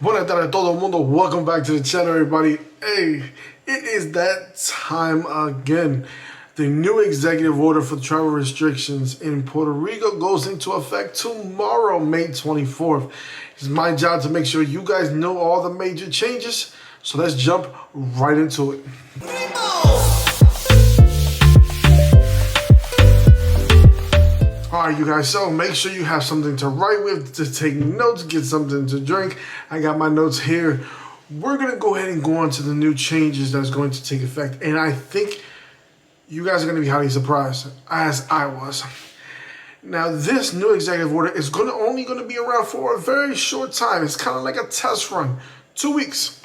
Buenas tardes a todo el mundo. Welcome back to the channel, everybody. Hey, it is that time again. The new executive order for travel restrictions in Puerto Rico goes into effect tomorrow, May 24th. It's my job to make sure you guys know all the major changes. So let's jump right into it. Alright, you guys, so make sure you have something to write with, to take notes, get something to drink. I got my notes here. We're going to go ahead and go on to the new changes that's going to take effect. And I think you guys are going to be highly surprised, as I was. Now, this new executive order is only going to be around for a very short time. It's kind of like a test run. 2 weeks.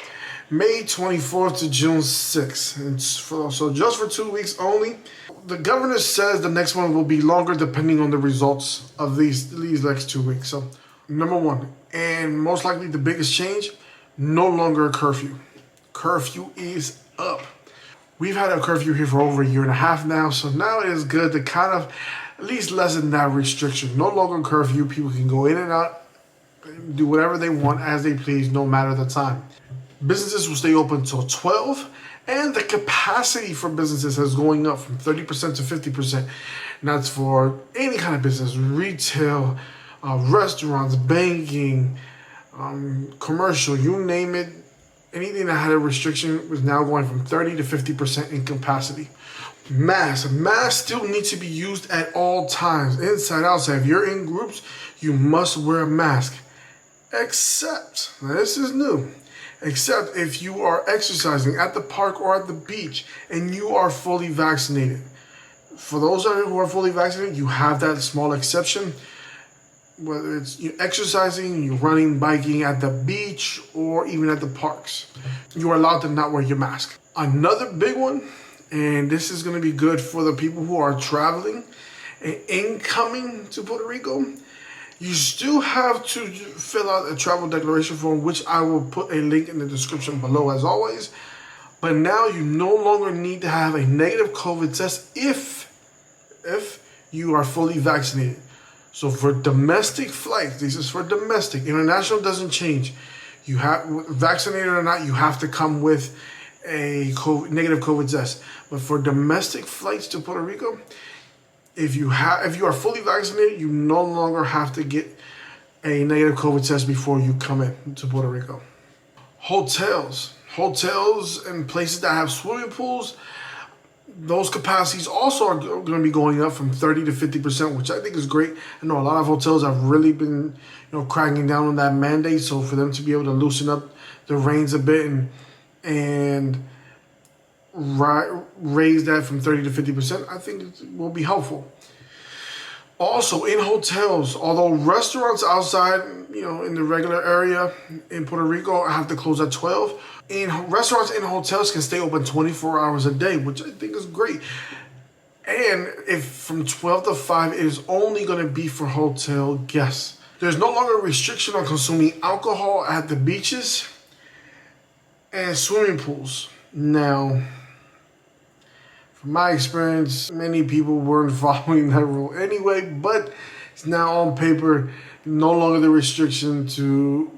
May 24th to June 6th. So just for 2 weeks only. The governor says the next one will be longer depending on the results of these next 2 weeks. So, number one, and most likely the biggest change, no longer a curfew. Curfew is up. We've had a curfew here for over a year and a half now, so now it is good to kind of at least lessen that restriction. No longer curfew. People can go in and out, do whatever they want as they please, no matter the time. Businesses will stay open till 12. And the capacity for businesses is going up from 30% to 50%. And that's for any kind of business, retail, restaurants, banking, commercial, you name it. Anything that had a restriction was now going from 30 to 50% in capacity. Masks still need to be used at all times, inside, outside. If you're in groups, you must wear a mask. Except, now this is new, except if you are exercising at the park or at the beach and you are fully vaccinated. For those who are fully vaccinated, you have that small exception. Whether it's you exercising, you're running, biking at the beach, or even at the parks, you are allowed to not wear your mask. Another big one, and this is going to be good for the people who are traveling and incoming to Puerto Rico. You still have to fill out a travel declaration form, which I will put a link in the description below as always. But now you no longer need to have a negative COVID test if you are fully vaccinated. So for domestic flights, this is for domestic. International doesn't change. You have vaccinated or not, you have to come with a negative COVID test. But for domestic flights to Puerto Rico, if you are fully vaccinated, you no longer have to get a negative COVID test before you come in to Puerto Rico. Hotels and places that have swimming pools, those capacities also are going to be going up from 30 to 50%, which I think is great. I know a lot of hotels have really been, cracking down on that mandate. So for them to be able to loosen up the reins a bit and raise that from 30 to 50%, I think it will be helpful. Also, in hotels, although restaurants outside, in the regular area in Puerto Rico have to close at 12, restaurants and hotels can stay open 24 hours a day, which I think is great. And if from 12 to 5, it is only going to be for hotel guests. There's no longer a restriction on consuming alcohol at the beaches and swimming pools. Now, from my experience, many people weren't following that rule anyway, but it's now on paper, no longer the restriction to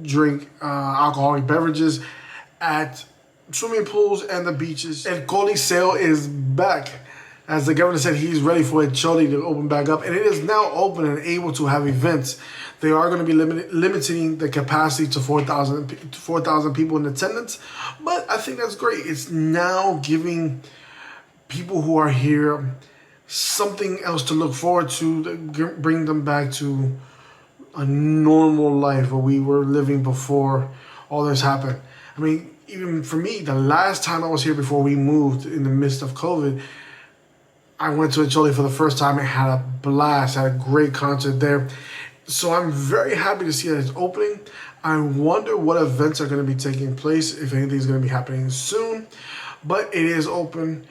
drink alcoholic beverages at swimming pools and the beaches. And COLI sale is back. As the governor said, he's ready for it Choli to open back up, and it is now open and able to have events. They are going to be limiting the capacity to 4,000 people in attendance, but I think that's great. It's now giving people who are here something else to look forward to bring them back to a normal life where we were living before all this happened. I mean, even for me, the last time I was here before we moved in the midst of COVID, I went to Choli for the first time and had a blast, had a great concert there. So I'm very happy to see that it's opening. I wonder what events are going to be taking place, if anything is going to be happening soon. But it is open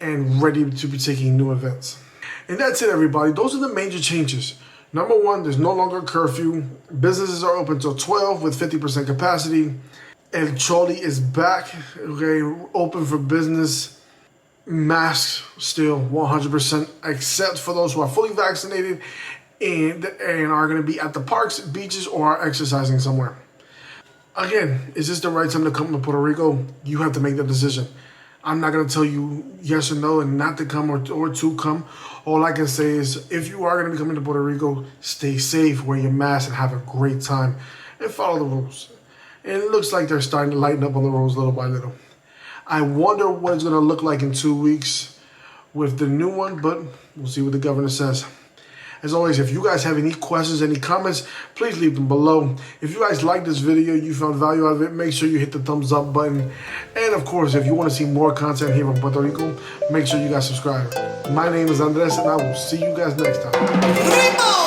and ready to be taking new events. And that's it, everybody. Those are the major changes. Number one, there's no longer curfew. Businesses are open till 12 with 50% capacity. And Choli is back, okay, open for business. Masks still 100%, except for those who are fully vaccinated and are going to be at the parks, beaches, or are exercising somewhere. Again, is this the right time to come to Puerto Rico? You have to make the decision. I'm not going to tell you yes or no and not to come or to come. All I can say is if you are going to be coming to Puerto Rico, stay safe, wear your mask, and have a great time. And follow the rules. And it looks like they're starting to lighten up on the rules little by little. I wonder what it's going to look like in 2 weeks with the new one, but we'll see what the governor says. As always, if you guys have any questions, any comments, please leave them below. If you guys like this video, you found value out of it, make sure you hit the thumbs up button. And of course, if you want to see more content here from Puerto Rico, make sure you guys subscribe. My name is Andres, and I will see you guys next time. Rico!